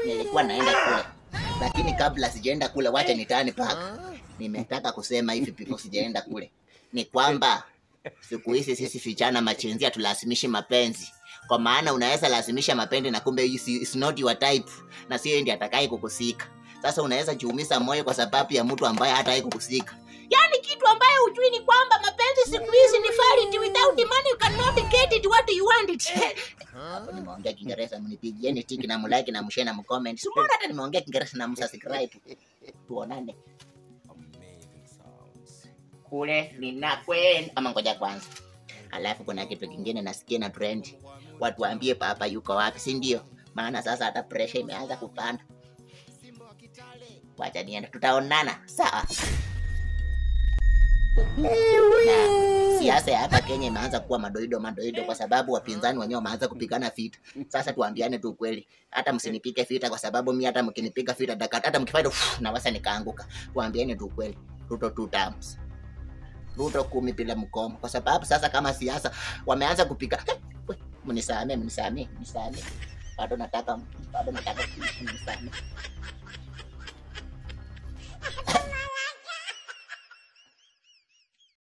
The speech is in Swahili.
Nilikuwa naenda kule. Lakini kabla sijaenda kule, wacha nitani paka. Nimetaka kusema hivi before sijaenda kule. Ni kwamba siku hizi sisi vijana machinzia tulazimishi mapenzi. Kwa maana unaweza lazimisha mapenzi na kumbe is not your type, na sio ndiye atakaye kukusika. Sasa unaweza jiumiza moyo kwa sababu ya mtu ambaye hataki kukusika. Yaani kitu ambaye hujui ni kwamba mapenzi siku hizi ni vanity, without the money you cannot get it what you want it. Hapo nimeongea Kiingereza, mnipigieni tiki na mlike na mshare na mcomment. Simuona hata nimeongea Kiingereza na msubscribe. Tuonane. Kule ninakwenda ama ngoja kwanza. Alafu kuna kitu kingine nasikia na trend. Watu waambie papa yuko wapi, si ndio? Maana sasa hata pressure imeanza kupanda. Wacha niende, tutaonana. Sawa. Siasa ya hapa Kenya imeanza kuwa madoido kwa sababu wapinzani wenyewe wameanza kupigana vita. Sasa tuambiane tu kweli. Hata msinipike vita kwa sababu mimi hata mkinipiga vita hata mkifaida na wasa nikaanguka. Tuambiane tu kweli. Ruto 2 terms. Ruto 10 bila mkomo. Kwa sababu sasa kama siasa wameanza kupiga. Mnisamee. Bado nataka mnisamee.